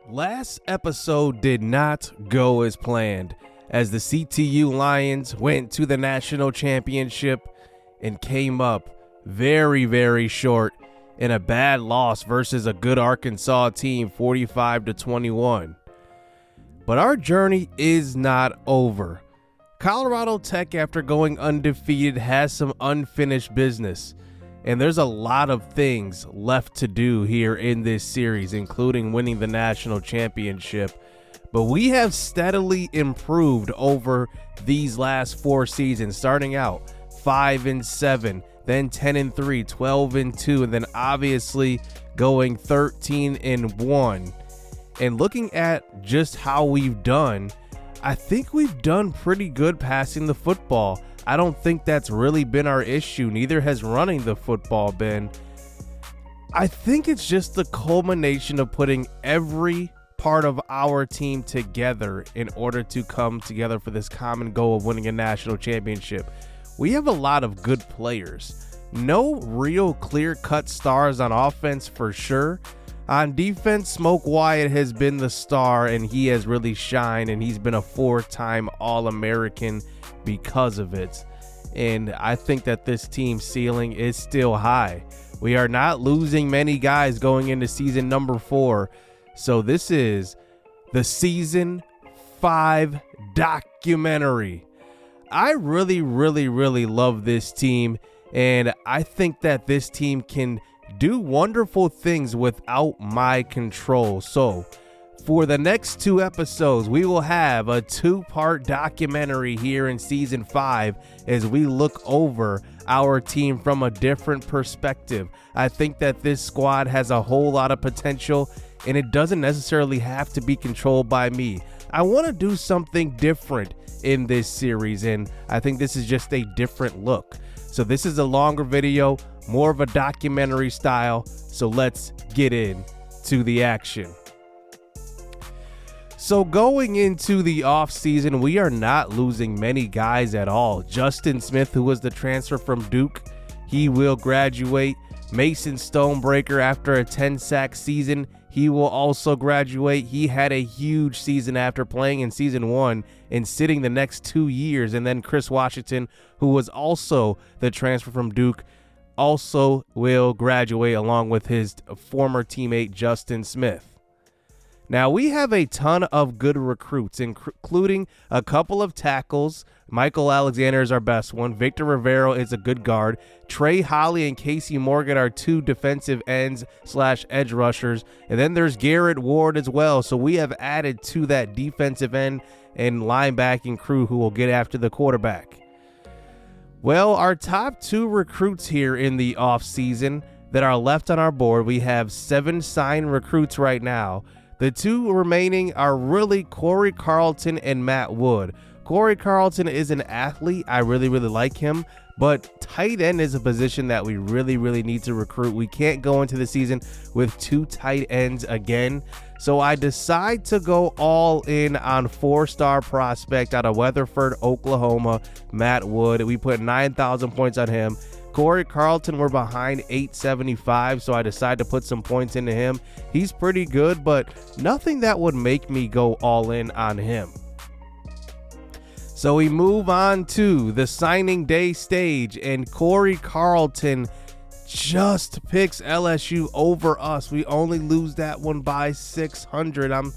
Last episode did not go as planned, as the CTU Lions went to the national championship and came up very short in a bad loss versus a good Arkansas team, 45-21. But our journey is not over. Colorado Tech, after going undefeated, has some unfinished business. And there's a lot of things left to do here in this series, including winning the national championship. But we have steadily improved over these last 4 seasons, starting out 5-7, then 10-3, 12-2, and then obviously going 13-1. And looking at just how we've done, I think we've done pretty good passing the football. I don't think that's really been our issue. Neither has running the football been. I think it's just the culmination of putting every part of our team together in order to come together for this common goal of winning a national championship. We have a lot of good players. No real clear-cut stars on offense for sure. On defense, Smoke Wyatt has been the star, and he has really shined, and he's been a 4-time All-American because of it. And I think that this team's ceiling is still high. We are not losing many guys going into season number 4. So this is the season 5 documentary. I really love this team, and I think that this team can do wonderful things without my control. So for the next 2 episodes, we will have a 2-part documentary here in season 5 as we look over our team from a different perspective. I think that this squad has a whole lot of potential, and it doesn't necessarily have to be controlled by me. I want to do something different in this series, and I think this is just a different look. So this is a longer video, more of a documentary style. So let's get into the action. So going into the offseason, we are not losing many guys at all. Justin Smith, who was the transfer from Duke, he will graduate. Mason Stonebreaker, after a 10-sack season, he will also graduate. He had a huge season after playing in season 1 and sitting the next 2 years. And then Chris Washington, who was also the transfer from Duke, also will graduate along with his former teammate Justin Smith. Now, we have a ton of good recruits, including a couple of tackles. Michael Alexander is our best one. Victor Rivero is a good guard. Trey Holly and Casey Morgan are 2 defensive ends / edge rushers. And then there's Garrett Ward as well. So we have added to that defensive end and linebacking crew who will get after the quarterback. Well, our top 2 recruits here in the offseason that are left on our board, we have 7 signed recruits right now. The 2 remaining are really Corey Carlton and Matt Wood. Corey Carlton is an athlete. I really like him. But tight end is a position that we really need to recruit. We can't go into the season with 2 tight ends again. So I decide to go all in on 4-star prospect out of Weatherford, Oklahoma, Matt Wood. We put 9,000 points on him. Corey Carlton, we're behind 875, so I decided to put some points into him. He's pretty good, but nothing that would make me go all in on him. So we move on to the signing day stage, and Corey Carlton just picks LSU over us. We only lose that one by 600. I'm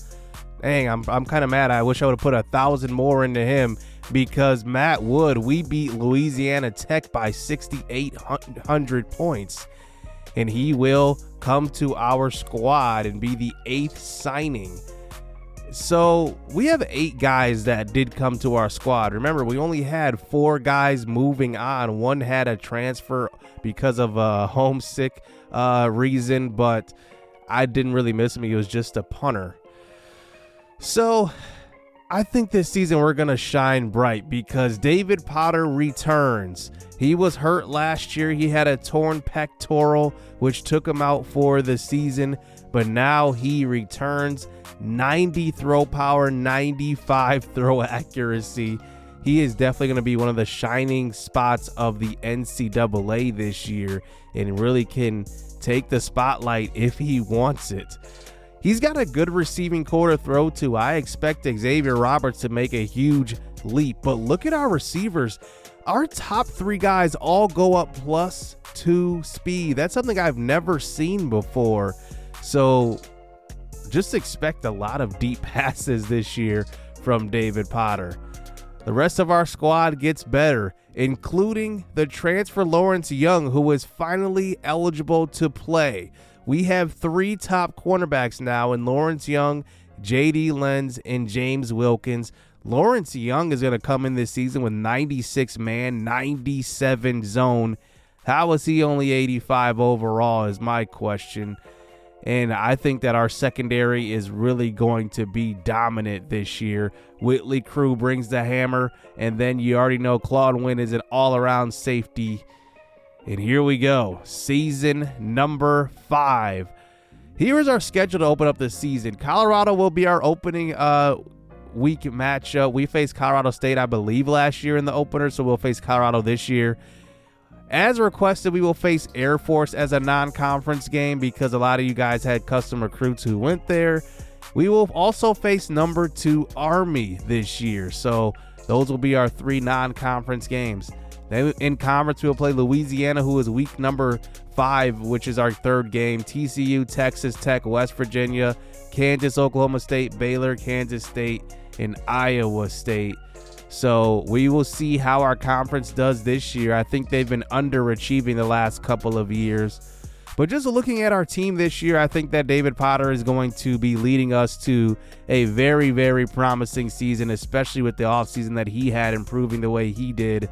kind of mad. I wish I would have put 1,000 more into him, because Matt Wood, we beat Louisiana Tech by 6,800 points, and he will come to our squad and be the 8th signing. So we have 8 guys that did come to our squad. Remember, we only had 4 guys moving on. One had a transfer because of a homesick reason, but I didn't really miss him. He was just a punter. So I think this season we're going to shine bright because David Potter returns. He was hurt last year. He had a torn pectoral, which took him out for the season, but now he returns. 90 throw power, 95 throw accuracy. He is definitely going to be one of the shining spots of the NCAA this year and really can take the spotlight if he wants it. He's got a good receiving core to throw to. I expect Xavier Roberts to make a huge leap, but look at our receivers. Our top 3 guys all go up +2 speed. That's something I've never seen before. So just expect a lot of deep passes this year from David Potter. The rest of our squad gets better, including the transfer Lawrence Young, who is finally eligible to play. We have 3 top cornerbacks now in Lawrence Young, J.D. Lenz, and James Wilkins. Lawrence Young is going to come in this season with 96 man, 97 zone. How is he only 85 overall is my question. And I think that our secondary is really going to be dominant this year. Whitley Crew brings the hammer, and then you already know Claude Wynn is an all-around safety. And here we go, season number 5. Here is our schedule to open up the season. Colorado will be our opening week matchup. We faced Colorado State, I believe, last year in the opener, so we'll face Colorado this year. As requested, we will face Air Force as a non-conference game because a lot of you guys had custom recruits who went there. We will also face number 2 Army this year, so those will be our 3 non-conference games. Then in conference, we will play Louisiana, who is week number 5, which is our 3rd game. TCU, Texas Tech, West Virginia, Kansas, Oklahoma State, Baylor, Kansas State, and Iowa State. So we will see how our conference does this year. I think they've been underachieving the last couple of years. But just looking at our team this year, I think that David Potter is going to be leading us to a very, very promising season, especially with the offseason that he had, improving the way he did.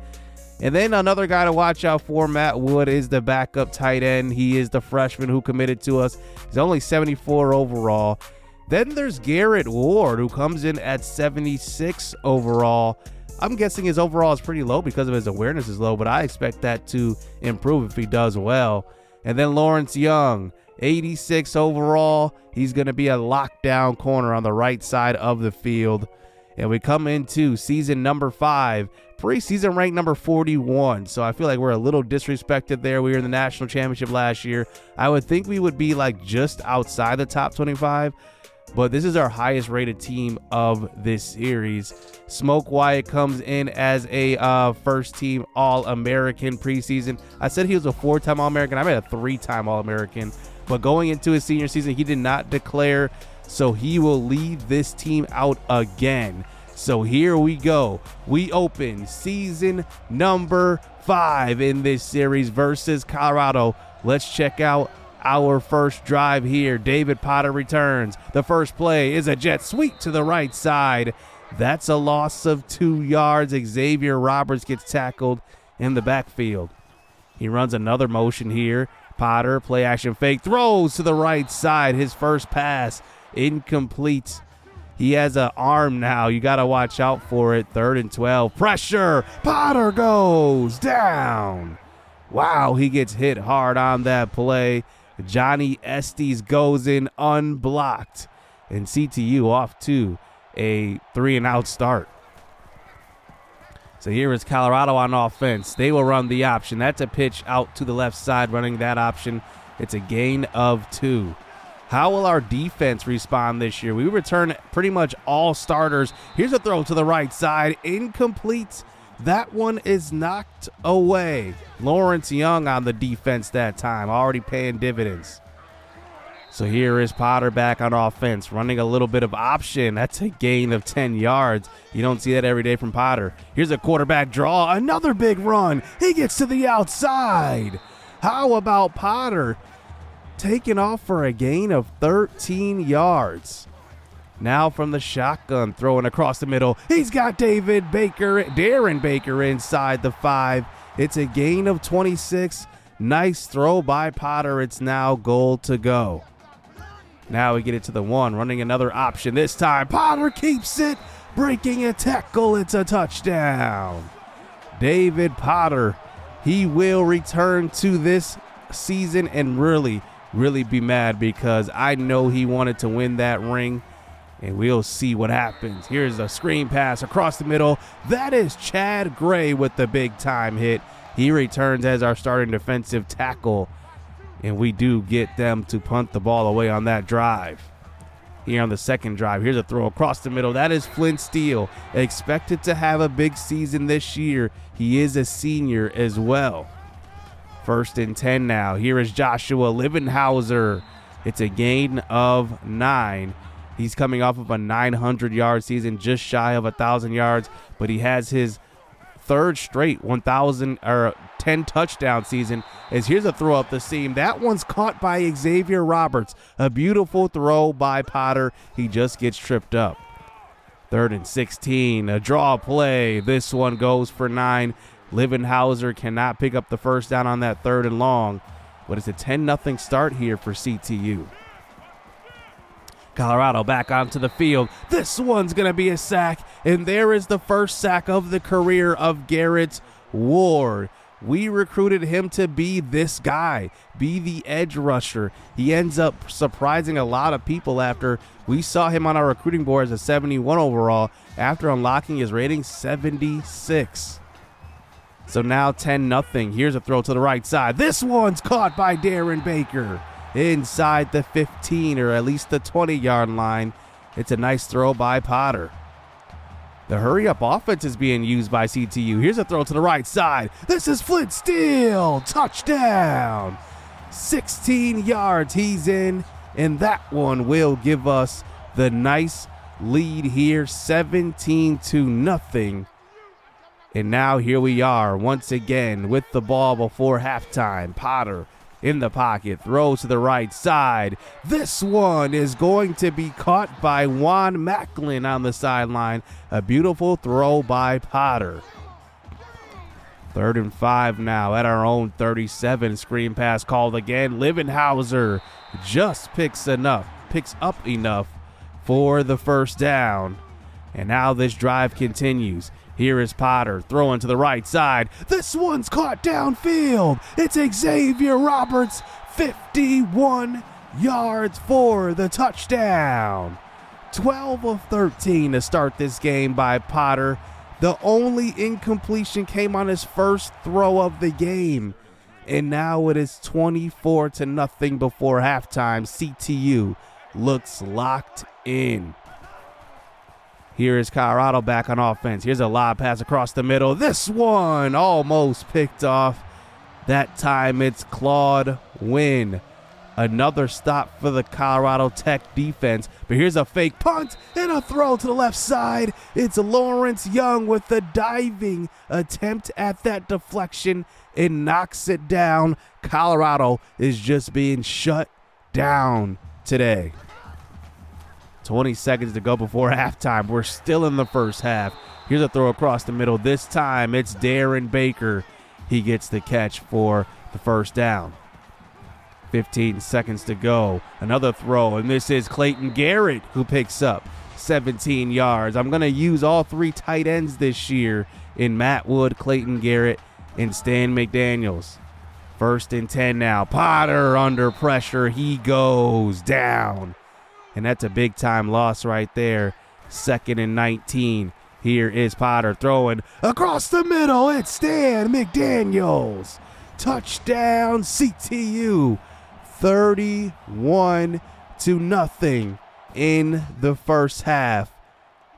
And then another guy to watch out for, Matt Wood, is the backup tight end. He is the freshman who committed to us. He's only 74 overall. Then there's Garrett Ward, who comes in at 76 overall. I'm guessing his overall is pretty low because of his awareness is low, but I expect that to improve if he does well. And then Lawrence Young, 86 overall. He's going to be a lockdown corner on the right side of the field. And we come into season number 5, preseason ranked number 41. So I feel like we're a little disrespected there. We were in the national championship last year. I would think we would be like just outside the top 25. But this is our highest rated team of this series. Smoke Wyatt comes in as a first team All-American preseason. I said he was a 4-time All-American. I made a 3-time All-American. But going into his senior season, he did not declare. So he will lead this team out again. So here we go. We open season number 5 in this series versus Colorado. Let's check out our first drive here. David Potter returns. The first play is a jet sweep to the right side. That's a loss of 2 yards. Xavier Roberts gets tackled in the backfield. He runs another motion here. Potter, play action fake, throws to the right side. His first pass, incomplete. He has an arm now. You got to watch out for it. 3rd and 12. Pressure. Potter goes down. Wow, he gets hit hard on that play. Johnny Estes goes in unblocked, and CTU off to a 3-and-out start. So here is Colorado on offense. They will run the option. That's a pitch out to the left side, running that option. It's a gain of 2. How will our defense respond this year? We return pretty much all starters. Here's a throw to the right side, incomplete. That one is knocked away. Lawrence Young on the defense that time, already paying dividends. So here is Potter back on offense, running a little bit of option. That's a gain of 10 yards. You don't see that every day from Potter. Here's a quarterback draw, another big run. He gets to the outside. How about Potter taking off for a gain of 13 yards? Now from the shotgun, throwing across the middle. He's got Darren Baker inside the 5. It's a gain of 26. Nice throw by Potter. It's now goal to go. Now we get it to the 1, running another option. This time, Potter keeps it, breaking a tackle. It's a touchdown. David Potter, he will return to this season and really be mad because I know he wanted to win that ring. And we'll see what happens. Here's a screen pass across the middle. That is Chad Gray with the big-time hit. He returns as our starting defensive tackle. And we do get them to punt the ball away on that drive. here on the second drive. Here's a throw across the middle. That is Flint Steele, expected to have a big season this year. He is a senior as well. 1st and 10 now. Here is Joshua Livenhauser. It's a gain of 9. He's coming off of a 900-yard season, just shy of 1,000 yards, but he has his 3rd straight 1,000 or 10 touchdown season. As here's a throw up the seam. That one's caught by Xavier Roberts. A beautiful throw by Potter. He just gets tripped up. 3rd and 16, a draw play. This one goes for 9. Livenhauser cannot pick up the first down on that 3rd and long, but it's a 10-0 start here for CTU. Colorado back onto the field. This one's going to be a sack, and there is the first sack of the career of Garrett Ward. We recruited him to be this guy, be the edge rusher. He ends up surprising a lot of people after we saw him on our recruiting board as a 71 overall after unlocking his rating 76. So now 10-0. Here's a throw to the right side. This one's caught by Darren Baker inside the 15 or at least the 20-yard line. It's a nice throw by Potter. The hurry-up offense is being used by CTU. Here's a throw to the right side. This is Flint Steele. Touchdown. 16 yards he's in, and that one will give us the nice lead here, 17-0. And now here we are once again with the ball before halftime. Potter in the pocket, throws to the right side. This one is going to be caught by Juan Macklin on the sideline. A beautiful throw by Potter. 3rd and 5 now at our own 37. Screen pass called again. Livenhauser just picks up enough for the first down. And now this drive continues. Here is Potter throwing to the right side. This one's caught downfield. It's Xavier Roberts, 51 yards for the touchdown. 12 of 13 to start this game by Potter. The only incompletion came on his first throw of the game. And now it is 24-0 before halftime. CTU looks locked in. Here is Colorado back on offense. Here's a lob pass across the middle. This one almost picked off. That time it's Claude Wynn. Another stop for the Colorado Tech defense. But here's a fake punt and a throw to the left side. It's Lawrence Young with the diving attempt at that deflection and knocks it down. Colorado is just being shut down today. 20 seconds to go before halftime. We're still in the first half. Here's a throw across the middle. This time it's Darren Baker. He gets the catch for the first down. 15 seconds to go. Another throw, and this is Clayton Garrett who picks up 17 yards. I'm going to use all 3 tight ends this year in Matt Wood, Clayton Garrett, and Stan McDaniels. 1st and 10 now. Potter under pressure. He goes down. And that's a big-time loss right there. 2nd and 19. Here is Potter throwing across the middle. It's Stan McDaniels. Touchdown CTU. 31-0 in the first half.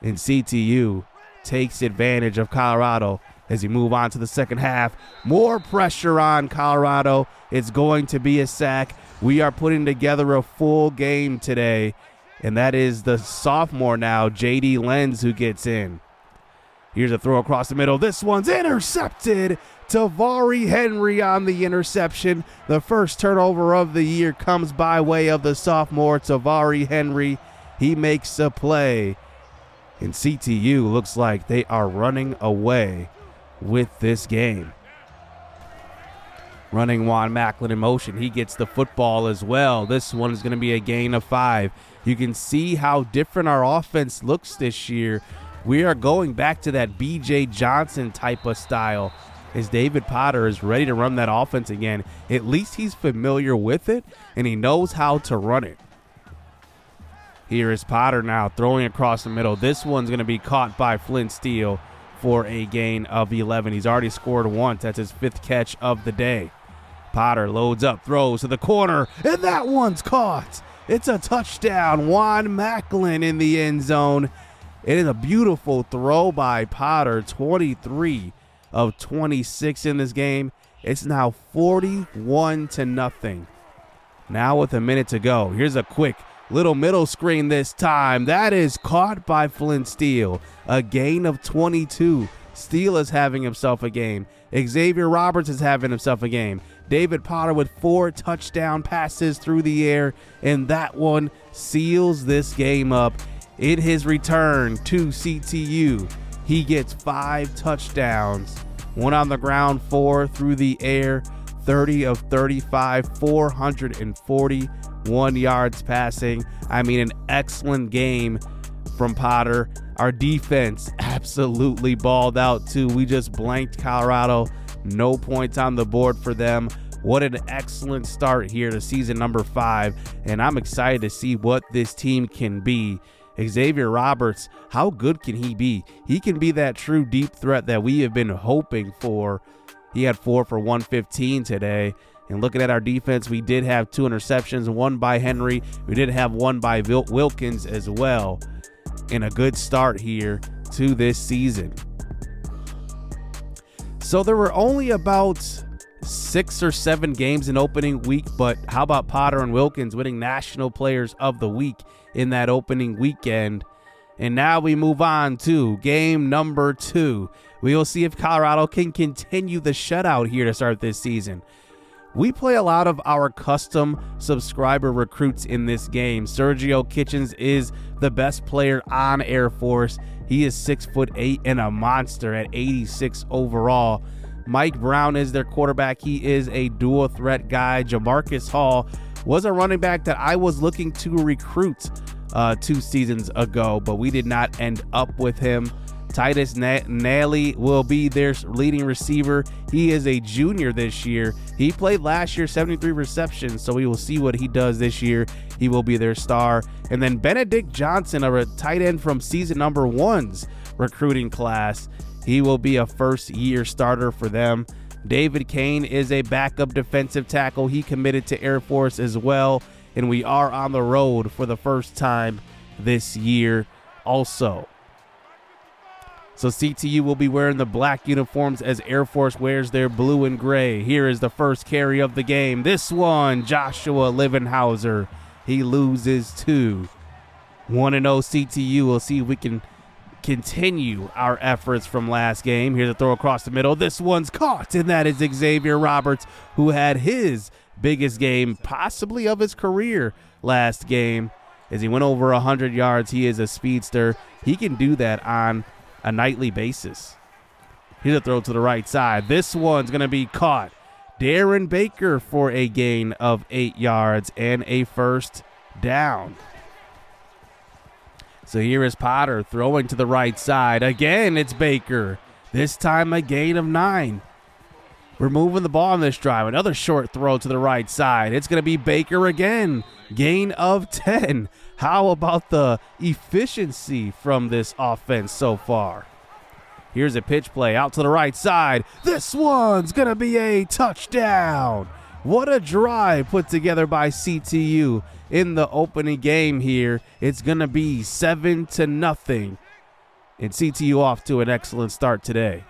And CTU takes advantage of Colorado as we move on to the second half. More pressure on Colorado. It's going to be a sack. We are putting together a full game today, and that is the sophomore now, J.D. Lenz, who gets in. Here's a throw across the middle. This one's intercepted. Tavari Henry on the interception. The first turnover of the year comes by way of the sophomore, Tavari Henry. He makes a play, and CTU looks like they are running away with this game. Running Juan Macklin in motion. He gets the football as well. This one is going to be a gain of 5. You can see how different our offense looks this year. We are going back to that B.J. Johnson type of style as David Potter is ready to run that offense again. At least he's familiar with it, and he knows how to run it. Here is Potter now throwing across the middle. This one's going to be caught by Flint Steele for a gain of 11. He's already scored once. That's his 5th catch of the day. Potter loads up, throws to the corner, and that one's caught It's a touchdown. Juan Macklin in the end zone. It is a beautiful throw by Potter. 23 of 26 in this game. It's now 41-0. Now with a minute to go. Here's a quick little middle screen this time. That is caught by Flint Steele. A gain of 22. Steele is having himself a game. Xavier Roberts is having himself a game. David Potter with 4 touchdown passes through the air, and that one seals this game up. In his return to CTU, he gets 5 touchdowns. 1 on the ground, 4 through the air, 30 of 35, 441 yards passing. I mean, an excellent game from Potter. Our defense absolutely balled out too. We just blanked Colorado. No points on the board for them. What an excellent start here to season number 5. And I'm excited to see what this team can be. Xavier Roberts, how good can he be? He can be that true deep threat that we have been hoping for. He had 4 for 115 today. And looking at our defense, we did have 2 interceptions, 1 by Henry. We did have 1 by Wilkins as well. And a good start here to this season. So there were only about 6 or 7 games in opening week, but how about Potter and Wilkins winning National Players of the Week in that opening weekend? And now we move on to game number 2. We will see if Colorado can continue the shutout here to start this season. We play a lot of our custom subscriber recruits in this game. Sergio Kitchens is the best player on Air Force. He is 6'8" and a monster at 86 overall. Mike Brown is their quarterback. He is a dual threat guy. Jamarcus Hall was a running back that I was looking to recruit 2 seasons ago, but we did not end up with him. Titus Nally will be their leading receiver. He is a junior this year. He played last year, 73 receptions, so we will see what he does this year. He will be their star. And then Benedict Johnson, a tight end from season number 1's recruiting class. He will be a first-year starter for them. David Kane is a backup defensive tackle. He committed to Air Force as well, and we are on the road for the first time this year also. So CTU will be wearing the black uniforms as Air Force wears their blue and gray. Here is the first carry of the game. This one, Joshua Livenhauser. He loses 2. 1-0 CTU. We'll see if we can continue our efforts from last game. Here's a throw across the middle. This one's caught, and that is Xavier Roberts, who had his biggest game possibly of his career last game. As he went over 100 yards, he is a speedster. He can do that on a nightly basis. Here's a throw to the right side. This one's going to be caught. Darren Baker for a gain of 8 yards and a first down. So here is Potter throwing to the right side. Again, it's Baker. This time a gain of 9. We're moving the ball on this drive. Another short throw to the right side. It's going to be Baker again. Gain of 10. How about the efficiency from this offense so far? Here's a pitch play out to the right side. This one's going to be a touchdown. What a drive put together by CTU in the opening game here. It's going to be 7-0. And CTU off to an excellent start today.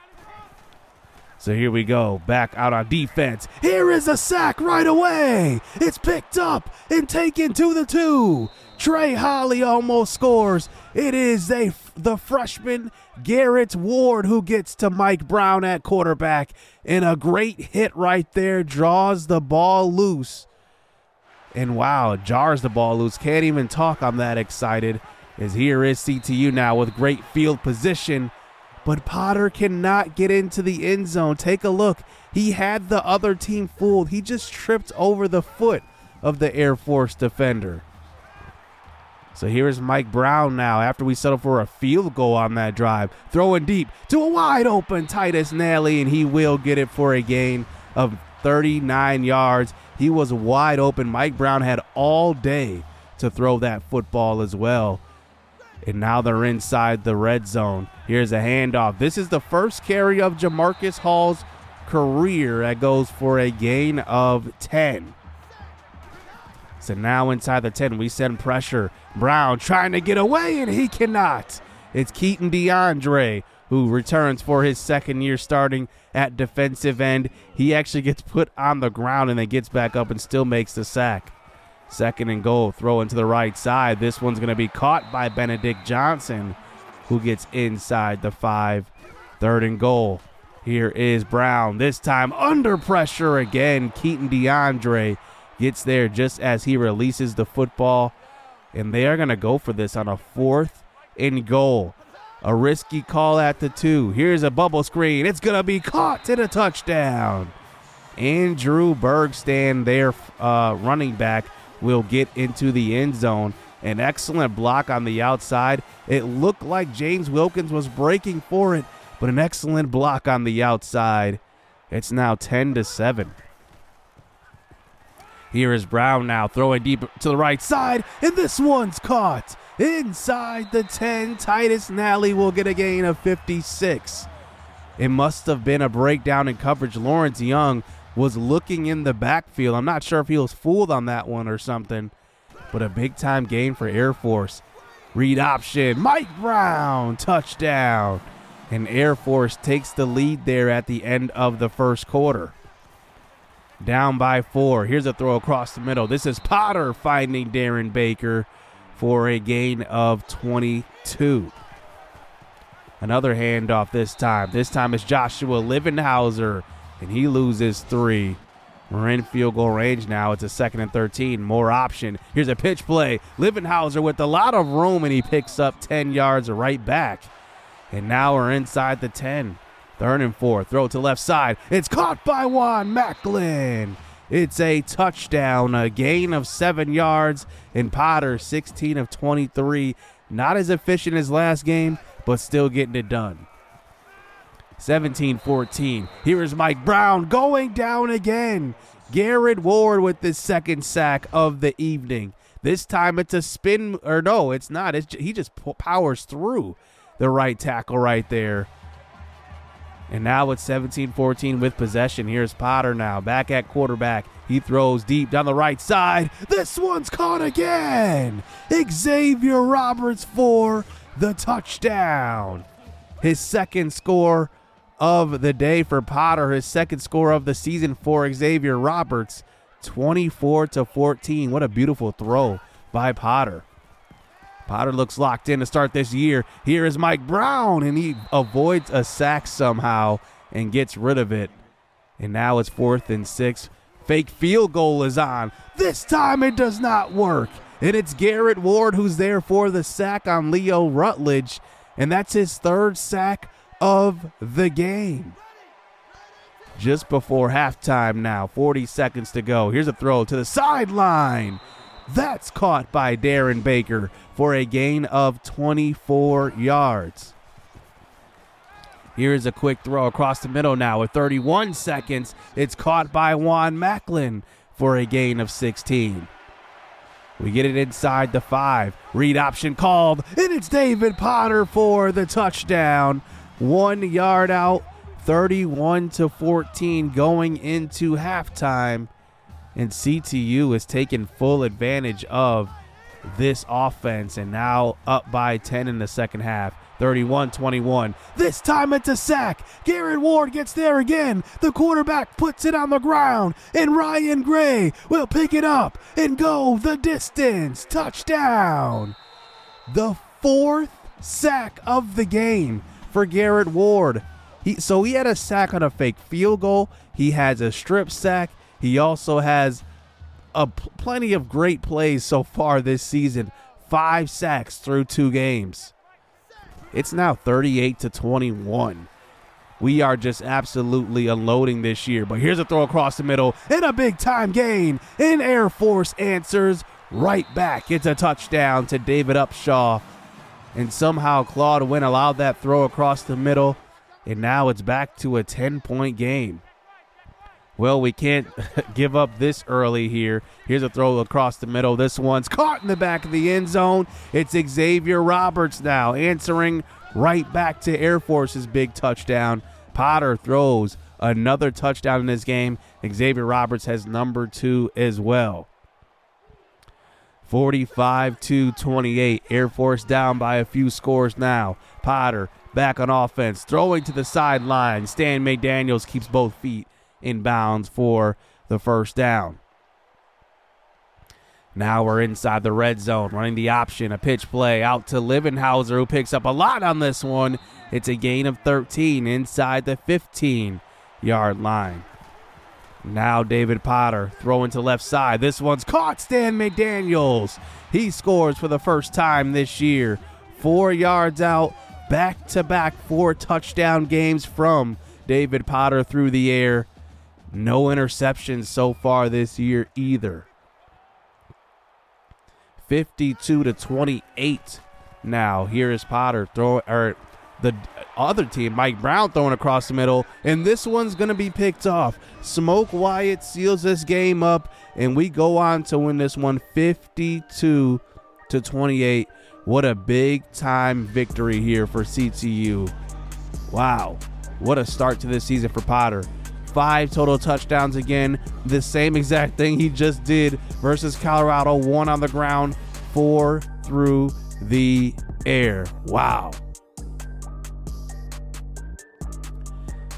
So here we go, back out on defense. Here is a sack right away. It's picked up and taken to the 2. Trey Holly almost scores. It is the freshman Garrett Ward who gets to Mike Brown at quarterback. And a great hit right there, draws the ball loose. And wow, jars the ball loose. Can't even talk, I'm that excited. As here is CTU now with great field position. But Potter cannot get into the end zone. Take a look. He had the other team fooled. He just tripped over the foot of the Air Force defender. So here's Mike Brown now after we settle for a field goal on that drive. Throwing deep to a wide open Titus Nally, and he will get it for a gain of 39 yards. He was wide open. Mike Brown had all day to throw that football as well. And now they're inside the red zone. Here's a handoff. This is the first carry of Jamarcus Hall's career that goes for a gain of 10. So now inside the 10, we send pressure. Brown trying to get away, and he cannot. It's Keaton DeAndre who returns for his second year starting at defensive end. He actually gets put on the ground and then gets back up and still makes the sack. Second and goal, throw into the right side. This one's going to be caught by Benedict Johnson, who gets inside the 5. Third and goal. Here is Brown, this time under pressure again. Keaton DeAndre gets there just as he releases the football, and they are going to go for this on a 4th and goal. A risky call at the 2. Here's a bubble screen. It's going to be caught and a touchdown. Andrew Bergstand, their running back, will get into the end zone. An excellent block on the outside. It looked like James Wilkins was breaking for it, but an excellent block on the outside. It's now 10-7. Here is Brown now throwing deep to the right side, and this one's caught inside the 10. Titus Nally will get a gain of 56. It must have been a breakdown in coverage. Lawrence Young was looking in the backfield. I'm not sure if he was fooled on that one or something, but a big-time gain for Air Force. Read option, Mike Brown, touchdown. And Air Force takes the lead there at the end of the first quarter. Down by 4. Here's a throw across the middle. This is Potter finding Darren Baker for a gain of 22. Another handoff this time. This time it's Joshua Livenhauser, and he loses 3. We're in field goal range now. It's a 2nd and 13. More option. Here's a pitch play. Livenhauser with a lot of room, and he picks up 10 yards right back. And now we're inside the 10. 3rd and 4. Throw to left side. It's caught by Juan Macklin. It's a touchdown, a gain of 7 yards. And Potter, 16 of 23. Not as efficient as last game, but still getting it done. 17-14. Here is Mike Brown going down again. Garrett Ward with the 2nd sack of the evening. This time it's a spin, or no, it's not. He just powers through the right tackle right there. And now it's 17-14 with possession. Here's Potter now, back at quarterback. He throws deep down the right side. This one's caught again. Xavier Roberts for the touchdown. His 2nd score of the day for Potter, his 2nd score of the season for Xavier Roberts. 24-14. What a beautiful throw by Potter. Potter looks locked in to start this year. Here is Mike Brown, and he avoids a sack somehow and gets rid of it. And now it's 4th and 6. Fake field goal is on. This time it does not work. And it's Garrett Ward who's there for the sack on Leo Rutledge. And that's his 3rd sack of the game. Just before halftime now, 40 seconds to go. Here's a throw to the sideline. That's caught by Darren Baker for a gain of 24 yards. Here's a quick throw across the middle now with 31 seconds. It's caught by Juan Macklin for a gain of 16. We get it inside the 5. Read option called, and it's David Potter for the touchdown. 1 yard out, 31-14 going into halftime. And CTU is taking full advantage of this offense and now up by 10 in the second half. 31-21. This time it's a sack. Garrett Ward gets there again. The quarterback puts it on the ground, and Ryan Gray will pick it up and go the distance. Touchdown. The 4th sack of the game for Garrett Ward. He had a sack on a fake field goal. He has a strip sack. He also has plenty of great plays so far this season. 5 sacks through 2 games. It's now 38-21. We are just absolutely unloading this year. But here's a throw across the middle and a big-time gain. And Air Force answers right back. It's a touchdown to David Upshaw. And somehow Claude Wynn allowed that throw across the middle. And now it's back to a 10-point game. Well, we can't give up this early here. Here's a throw across the middle. This one's caught in the back of the end zone. It's Xavier Roberts now answering right back to Air Force's big touchdown. Potter throws another touchdown in this game. Xavier Roberts has number 2 as well. 45-28. Air Force down by a few scores now. Potter back on offense, throwing to the sideline. Stan McDaniels keeps both feet in bounds for the first down. Now we're inside the red zone, running the option, a pitch play out to Livenhauser, who picks up a lot on this one. It's a gain of 13 inside the 15-yard line. Now David Potter throwing to left side. This one's caught. Stan McDaniels. He scores for the first time this year. 4 yards out, back-to-back 4 touchdown games from David Potter through the air. No interceptions so far this year either. 52-28 now. Here is Potter throwing, or the other team, Mike Brown throwing across the middle, and this one's going to be picked off. Smoke Wyatt seals this game up, and we go on to win this one 52-28. What a big-time victory here for CTU. Wow, what a start to this season for Potter. 5 total touchdowns again, the same exact thing he just did versus Colorado. 1 on the ground, 4 through the air. Wow.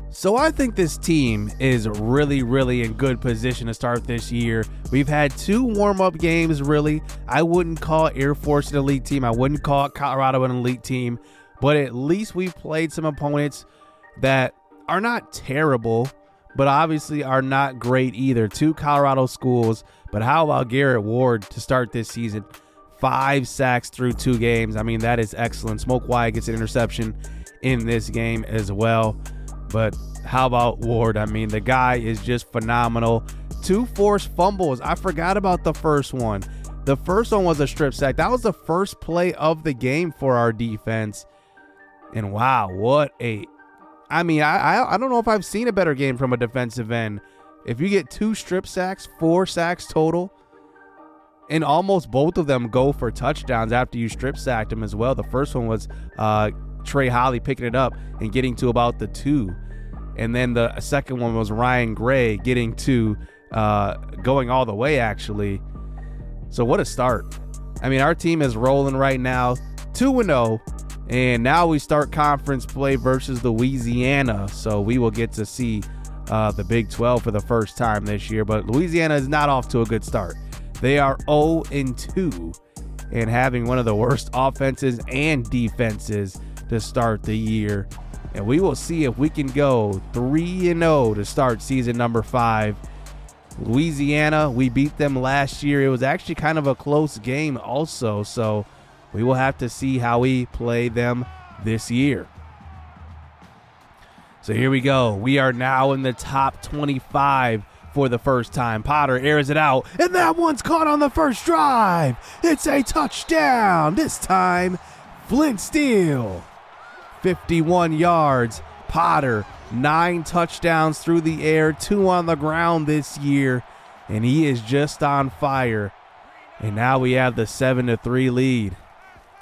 So I think this team is really, really in good position to start this year. We've had 2 warm-up games, really. I wouldn't call Air Force an elite team. I wouldn't call Colorado an elite team. But at least we've played some opponents that are not terrible, but obviously are not great either. 2 Colorado schools. But how about Garrett Ward to start this season? 5 sacks through 2 games. I mean, that is excellent. Smoke Wyatt gets an interception in this game as well. But how about Ward? I mean, the guy is just phenomenal. 2 forced fumbles. I forgot about the first one. The first one was a strip sack. That was the first play of the game for our defense. And wow, what a... I mean, I don't know if I've seen a better game from a defensive end. If you get 2 strip sacks, 4 sacks total, and almost both of them go for touchdowns after you strip sacked them as well. The first one was Trey Holly picking it up and getting to about the 2. And then the second one was Ryan Gray getting to going all the way, actually. So what a start. I mean, our team is rolling right now, 2-0. And now we start conference play versus Louisiana. So we will get to see the Big 12 for the first time this year. But Louisiana is not off to a good start. They are 0-2 and having one of the worst offenses and defenses to start the year. And we will see if we can go 3-0 to start season number 5. Louisiana, we beat them last year. It was actually kind of a close game also. So we will have to see how we play them this year. So here we go. We are now in the top 25 for the first time. Potter airs it out, and that one's caught on the first drive. It's a touchdown. This time, Flint Steele. 51 yards. Potter, 9 touchdowns through the air, 2 on the ground this year, and he is just on fire. And now we have the 7-3 lead.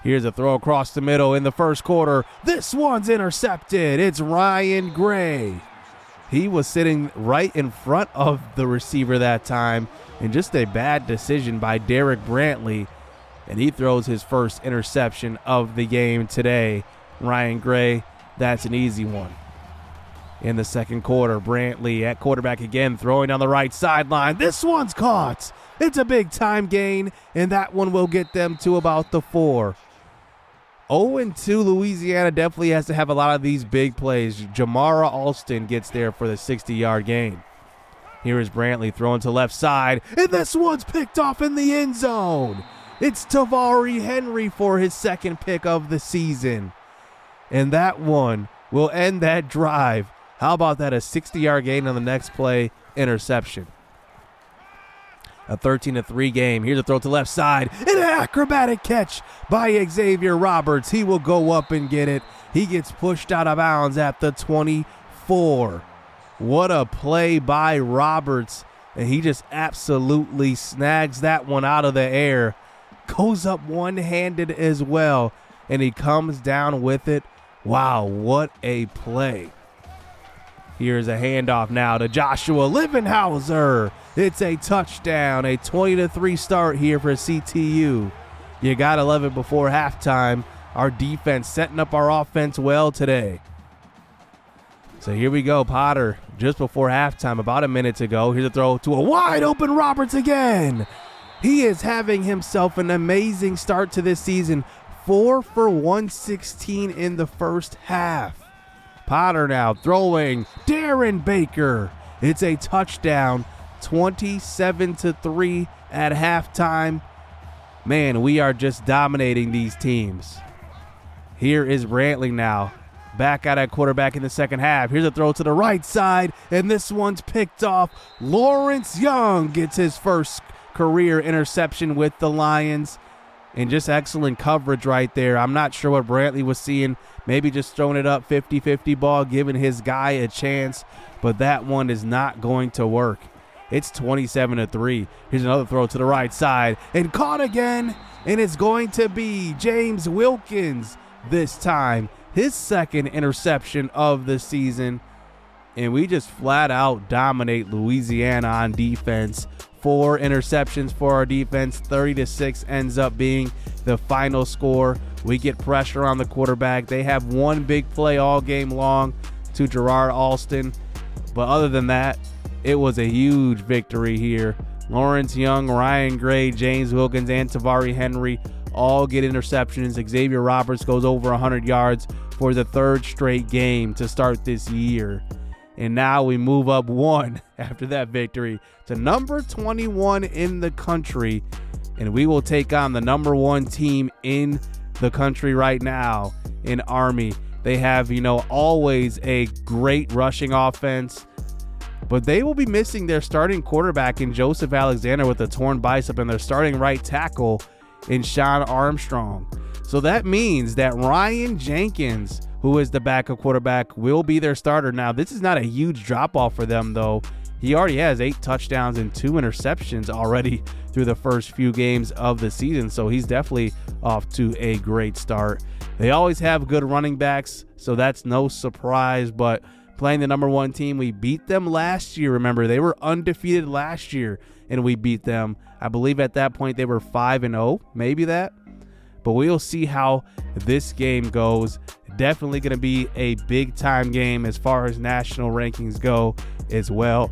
Here's a throw across the middle in the first quarter. This one's intercepted. It's Ryan Gray. He was sitting right in front of the receiver that time, and just a bad decision by Derek Brantley. And he throws his first interception of the game today. Ryan Gray, that's an easy one. In the second quarter, Brantley at quarterback again, throwing on the right sideline. This one's caught. It's a big time gain, and that one will get them to about the 4. 0-2 Louisiana definitely has to have a lot of these big plays. Jamara Alston gets there for the 60-yard gain. Here is Brantley throwing to left side, and this one's picked off in the end zone. It's Tavari Henry for his second pick of the season. And that one will end that drive. How about that? A 60-yard gain on the next play, interception. A 13-3 game. Here's a throw to left side. An acrobatic catch by Xavier Roberts. He will go up and get it. He gets pushed out of bounds at the 24. What a play by Roberts. And he just absolutely snags that one out of the air. Goes up one-handed as well. And he comes down with it. Wow, what a play. Here's a handoff now to Joshua Livenhauser. It's a touchdown, a 20-3 start here for CTU. You gotta love it before halftime. Our defense setting up our offense well today. So here we go, Potter, just before halftime, about a minute to go. Here's a throw to a wide open Roberts again. He is having himself an amazing start to this season. 4 for 116 in the first half. Potter now throwing. Darren Baker. It's a touchdown. 27-3 at halftime. Man, we are just dominating these teams. Here is Brantley now. Back out at quarterback in the second half. Here's a throw to the right side, and this one's picked off. Lawrence Young gets his first career interception with the Lions. And just excellent coverage right there. I'm not sure what Brantley was seeing. Maybe just throwing it up 50-50 ball, giving his guy a chance. But that one is not going to work. It's 27-3. Here's another throw to the right side. And caught again. And it's going to be James Wilkins this time. His second interception of the season. And we just flat out dominate Louisiana on defense. 4 interceptions for our defense. 30-6 ends up being the final score. We get pressure on the quarterback. They have one big play all game long to Gerard Alston. But other than that, it was a huge victory here. Lawrence Young, Ryan Gray, James Wilkins, and Tavari Henry all get interceptions. Xavier Roberts goes over 100 yards for the 3rd straight game to start this year. And now we move up 1 after that victory to number 21 in the country. And we will take on the number 1 team in the country right now in Army. They have, always a great rushing offense. But they will be missing their starting quarterback in Joseph Alexander with a torn bicep and their starting right tackle in Sean Armstrong. So that means that Ryan Jenkins, who is the backup quarterback, will be their starter. Now, this is not a huge drop-off for them, though. He already has 8 touchdowns and 2 interceptions already through the first few games of the season, so he's definitely off to a great start. They always have good running backs, so that's no surprise, but playing the number 1 team, we beat them last year. Remember, they were undefeated last year, and we beat them. I believe at that point they were 5-0, maybe that. But we'll see how this game goes. Definitely going to be a big-time game as far as national rankings go as well.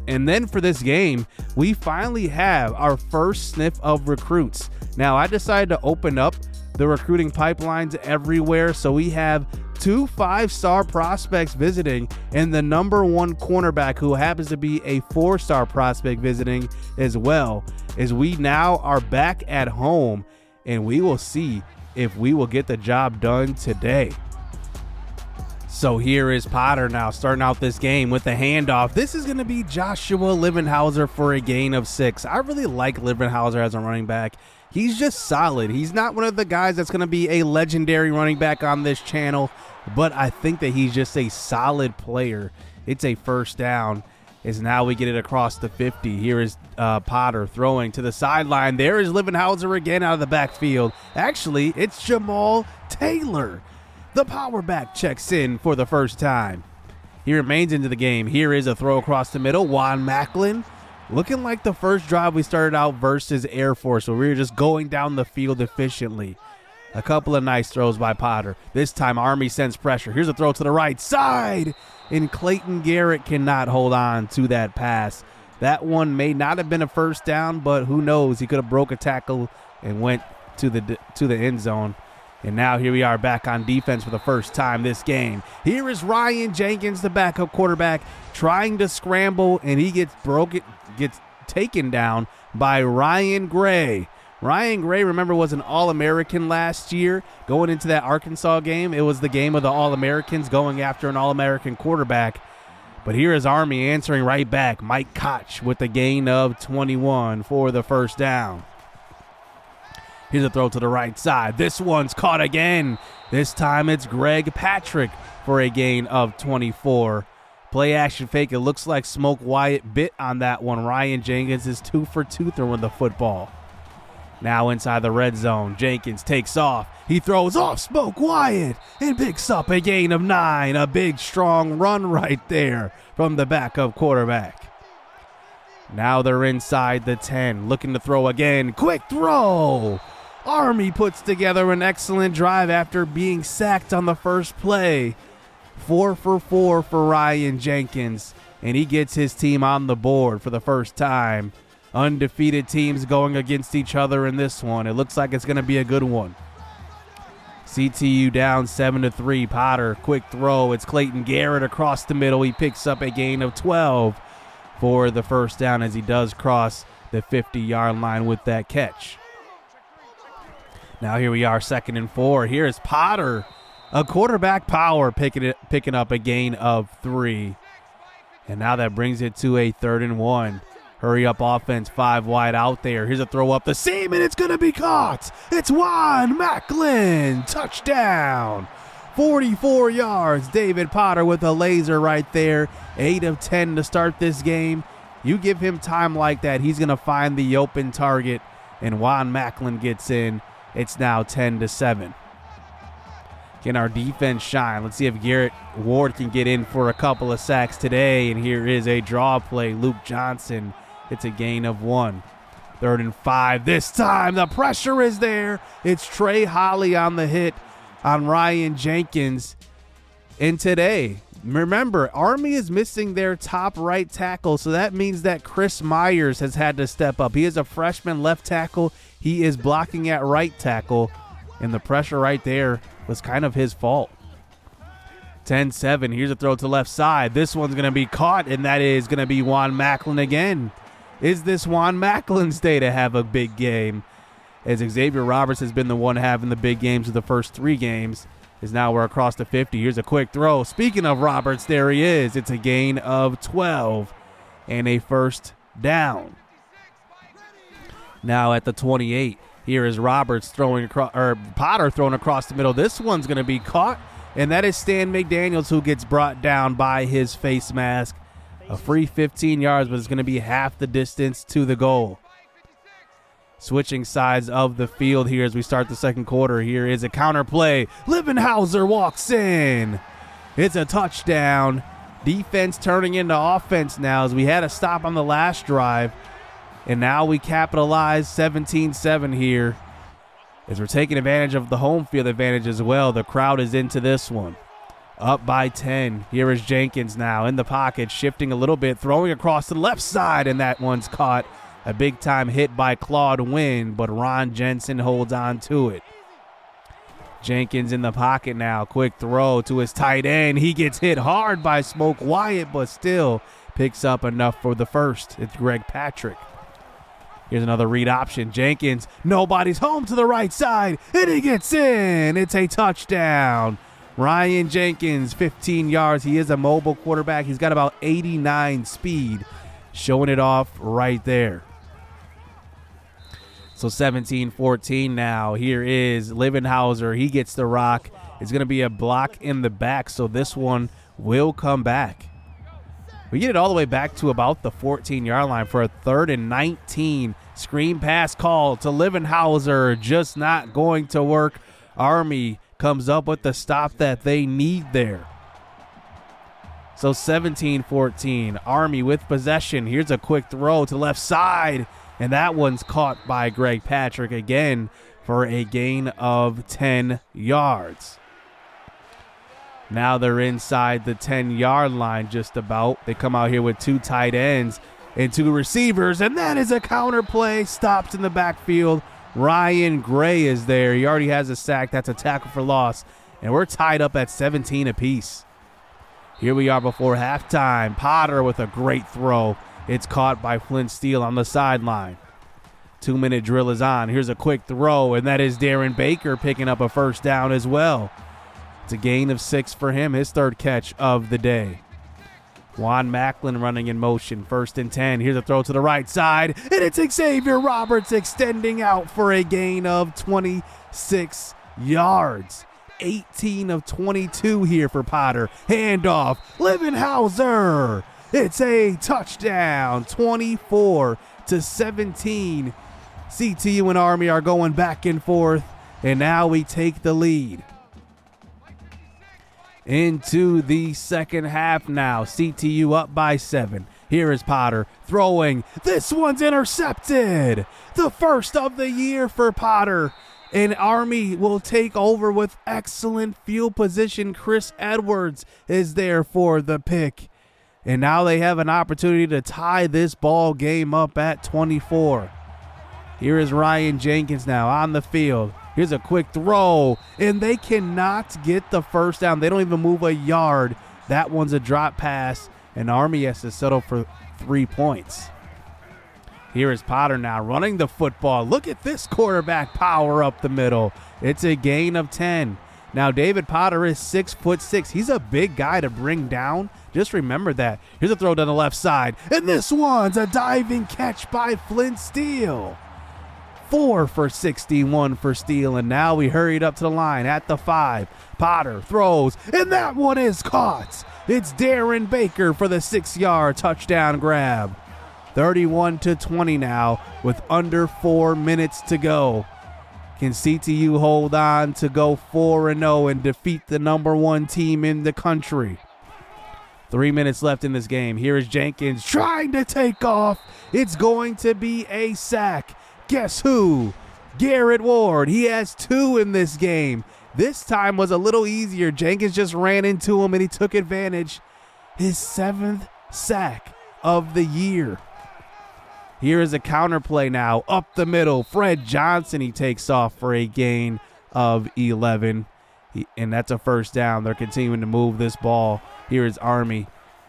And then for this game, we finally have our first sniff of recruits. Now, I decided to open up the recruiting pipelines everywhere, so we have 2 5-star prospects visiting and the number 1 cornerback who happens to be a 4-star prospect visiting as well, as we now are back at home, and we will see if we will get the job done today. So here is Potter now starting out this game with the handoff. This is going to be Joshua Livenhauser for a gain of 6. I really like Livenhauser as a running back. He's just solid. He's not one of the guys that's going to be a legendary running back on this channel, but I think that he's just a solid player. It's a first down. As now we get it across the 50. Here is Potter throwing to the sideline. There is Livenhauser again out of the backfield. Actually, it's Jamal Taylor. The power back checks in for the first time. He remains into the game. Here is a throw across the middle. Juan Macklin. Looking like the first drive we started out versus Air Force, where we were just going down the field efficiently. A couple of nice throws by Potter. This time, Army sends pressure. Here's a throw to the right side. And Clayton Garrett cannot hold on to that pass. That one may not have been a first down, but who knows? He could have broke a tackle and went to the end zone. And now here we are back on defense for the first time this game. Here is Ryan Jenkins, the backup quarterback, trying to scramble, and he gets taken down by Ryan Gray. Ryan Gray, remember, was an All-American last year. Going into that Arkansas game, it was the game of the All-Americans going after an All-American quarterback. But here is Army answering right back. Mike Koch with the gain of 21 for the first down. Here's a throw to the right side. This one's caught again. This time it's Greg Patrick for a gain of 24. Play action fake. It looks like Smoke Wyatt bit on that one. Ryan Jenkins is 2 for 2 throwing the football. Now inside the red zone, Jenkins takes off. He throws off Smoke Wyatt and picks up a gain of 9. A big, strong run right there from the backup quarterback. Now they're inside the 10, looking to throw again. Quick throw! Army puts together an excellent drive after being sacked on the first play. 4 for 4 for Ryan Jenkins, and he gets his team on the board for the first time. Undefeated teams going against each other in this one. It looks like it's going to be a good one. CTU down 7-3. Potter, quick throw. It's Clayton Garrett across the middle. He picks up a gain of 12 for the first down as he does cross the 50-yard line with that catch. Now here we are, 2nd and 4. Here's Potter, a quarterback power, picking up a gain of 3. And now that brings it to a 3rd and 1. Hurry up offense, 5 wide out there. Here's a throw up the seam, and it's going to be caught. It's Juan Macklin, touchdown. 44 yards. David Potter with a laser right there. 8 of 10 to start this game. You give him time like that, he's going to find the open target, and Juan Macklin gets in. It's now 10-7. Can our defense shine? Let's see if Garrett Ward can get in for a couple of sacks today. And here is a draw play. Luke Johnson. It's a gain of 1. 3rd and 5. This time the pressure is there. It's Trey Holly on the hit on Ryan Jenkins. And today, remember, Army is missing their top right tackle, so that means that Chris Myers has had to step up. He is a freshman left tackle. He is blocking at right tackle, and the pressure right there was kind of his fault. 10-7. Here's a throw to left side. This one's going to be caught, and that is going to be Juan Macklin again. Is this Juan Macklin's day to have a big game? As Xavier Roberts has been the one having the big games of the first 3 games, is now we're across the 50. Here's a quick throw. Speaking of Roberts, there he is. It's a gain of 12 and a first down. Now at the 28, here is Roberts throwing across, or Potter throwing across the middle. This one's going to be caught, and that is Stan McDaniels who gets brought down by his face mask. A free 15 yards, but it's going to be half the distance to the goal. Switching sides of the field here as we start the second quarter. Here is a counter play. Livenhauser walks in. It's a touchdown. Defense turning into offense now as we had a stop on the last drive. And now we capitalize 17-7 here as we're taking advantage of the home field advantage as well. The crowd is into this one. Up by 10. Here is Jenkins now in the pocket, shifting a little bit, throwing across the left side, and that one's caught. A big-time hit by Claude Wynn, but Ron Jensen holds on to it. Jenkins in the pocket now. Quick throw to his tight end. He gets hit hard by Smoke Wyatt, but still picks up enough for the first. It's Greg Patrick. Here's another read option. Jenkins, nobody's home to the right side, and he gets in. It's a touchdown. Ryan Jenkins, 15 yards. He is a mobile quarterback. He's got about 89 speed, showing it off right there. So 17-14 now. Here is Livenhauser. He gets the rock. It's going to be a block in the back, so this one will come back. We get it all the way back to about the 14-yard line for a 3rd and 19. Screen pass call to Livenhauser. Just not going to work. Army comes up with the stop that they need there. So 17-14. Army with possession. Here's a quick throw to left side. And that one's caught by Greg Patrick again for a gain of 10 yards. Now they're inside the 10-yard line just about. They come out here with 2 tight ends and 2 receivers, and that is a counter play. Stopped in the backfield. Ryan Gray is there. He already has a sack. That's a tackle for loss. And we're tied up at 17 apiece. Here we are before halftime. Potter with a great throw. It's caught by Flint Steele on the sideline. 2-minute drill is on. Here's a quick throw, and that is Darren Baker picking up a first down as well. It's a gain of 6 for him, his 3rd catch of the day. Juan Macklin running in motion, 1st and 10. Here's a throw to the right side, and it's Xavier Roberts extending out for a gain of 26 yards. 18 of 22 here for Potter. Handoff, Livenhauser. It's a touchdown, 24-17. CTU and Army are going back and forth, and now we take the lead. Into the second half now. CTU up by 7. Here is Potter throwing. This one's intercepted. The first of the year for Potter. And Army will take over with excellent field position. Chris Edwards is there for the pick. And now they have an opportunity to tie this ball game up at 24. Here is Ryan Jenkins now on the field. Here's a quick throw, and they cannot get the first down. They don't even move a yard. That one's a drop pass, and Army has to settle for 3 points. Here is Potter now running the football. Look at this quarterback power up the middle. It's a gain of 10. Now, David Potter is 6'6". He's a big guy to bring down. Just remember that. Here's a throw down the left side, and this one's a diving catch by Flint Steele. 4 for 61 for Steele, and now we hurried up to the line at the 5. Potter throws, and that one is caught. It's Darren Baker for the 6-yard touchdown grab. 31-20 now with under 4 minutes to go. Can CTU hold on to go 4-0 and defeat the #1 team in the country? 3 minutes left in this game. Here is Jenkins trying to take off. It's going to be a sack. Guess who? Garrett Ward. He has 2 in this game. This time was a little easier. Jenkins just ran into him and he took advantage. His 7th sack of the year. Here is a counter play now. Up the middle. Fred Johnson, he takes off for a gain of 11. And that's a first down. They're continuing to move this ball. Here is Army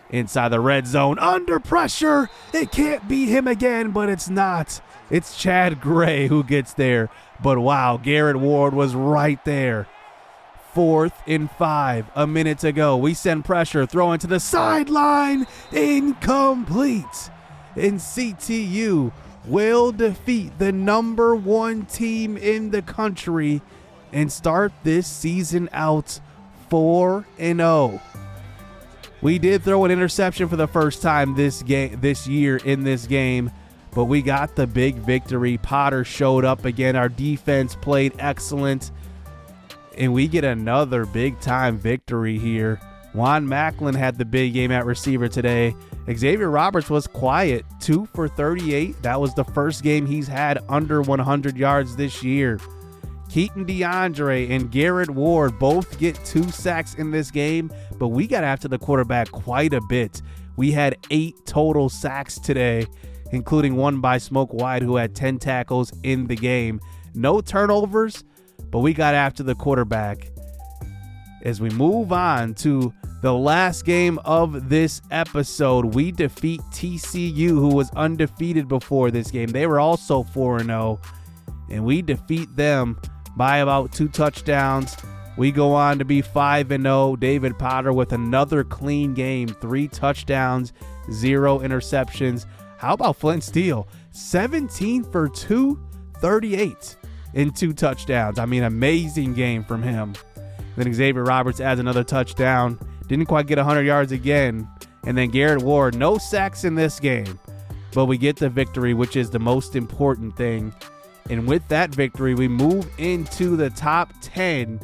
inside the red zone. Under pressure. It can't be him again, but it's not. It's Chad Gray who gets there. But wow, Garrett Ward was right there. 4th and 5. A minute to go. We send pressure. Throw into the sideline. Incomplete. And CTU will defeat the #1 team in the country and start this season out 4-0. We did throw an interception for the first time this year in this game, but we got the big victory. Potter showed up again. Our defense played excellent, and we get another big-time victory here. Juan Macklin had the big game at receiver today. Xavier Roberts was quiet, 2 for 38. That was the first game he's had under 100 yards this year. Keaton DeAndre and Garrett Ward both get 2 sacks in this game, but we got after the quarterback quite a bit. We had 8 total sacks today, including one by Smoke White, who had 10 tackles in the game. No turnovers, but we got after the quarterback. As we move on to the last game of this episode, we defeat TCU, who was undefeated before this game. They were also 4-0, and we defeat them by about 2 touchdowns. We go on to be 5-0. David Potter with another clean game, 3 touchdowns, 0 interceptions. How about Flint Steele? 17 for 238 and 2 touchdowns. I mean, amazing game from him. Then Xavier Roberts adds another touchdown. Didn't quite get 100 yards again. And then Garrett Ward, no sacks in this game. But we get the victory, which is the most important thing. And with that victory, we move into the top 10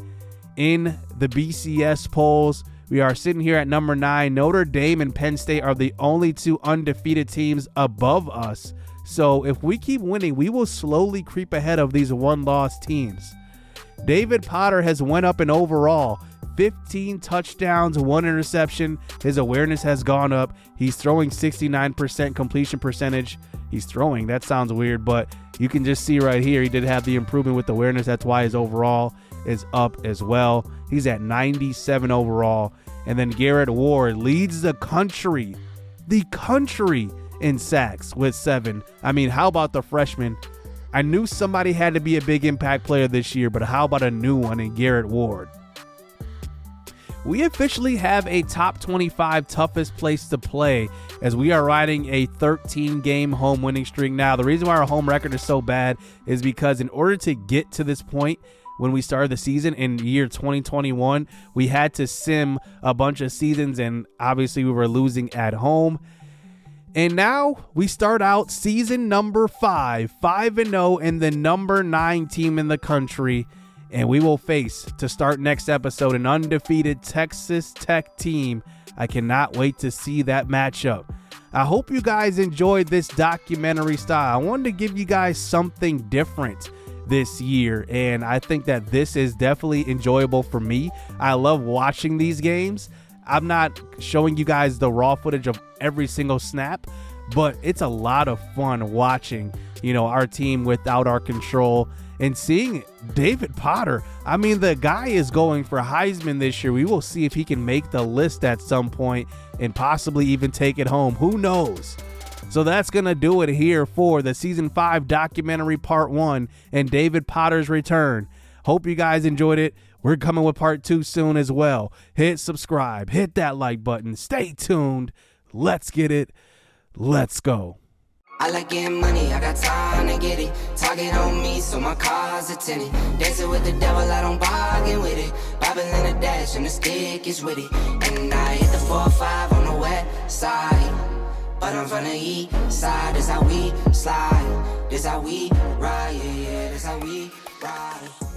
in the BCS polls. We are sitting here at number 9. Notre Dame and Penn State are the only 2 undefeated teams above us. So if we keep winning, we will slowly creep ahead of these 1-loss teams. David Potter has went up in overall. 15 touchdowns, 1 interception. His awareness has gone up. He's throwing 69% completion percentage. He's throwing. That sounds weird, but you can just see right here, he did have the improvement with awareness. That's why his overall is up as well. He's at 97 overall. And then Garrett Ward leads the country in sacks with 7. I mean, how about the freshman? I knew somebody had to be a big impact player this year, but how about a new one in Garrett Ward? We officially have a top 25 toughest place to play as we are riding a 13-game home winning streak. Now, the reason why our home record is so bad is because in order to get to this point, when we started the season in year 2021, we had to sim a bunch of seasons, and obviously we were losing at home. And now we start out season number 5, 5-0, and the number 9 team in the country. And we will face, to start next episode, an undefeated Texas Tech team. I cannot wait to see that matchup. I hope you guys enjoyed this documentary style. I wanted to give you guys something different this year, and I think that this is definitely enjoyable for me. I love watching these games. I'm not showing you guys the raw footage of every single snap, but it's a lot of fun watching, our team without our control and seeing David Potter. I mean, the guy is going for Heisman this year. We will see if he can make the list at some point and possibly even take it home. Who knows? So that's going to do it here for the Season 5 documentary Part 1 and David Potter's return. Hope you guys enjoyed it. We're coming with Part 2 soon as well. Hit subscribe. Hit that like button. Stay tuned. Let's get it. Let's go. I like getting money, I got time to get it. Target on me, so my car's a tenant. Dancing with the devil, I don't bargain with it. Bobbing in a dash, and the stick is with it. And I hit the 4-5 on the west side. But I'm from the east side, this how we slide. This how we ride, yeah, this how we ride.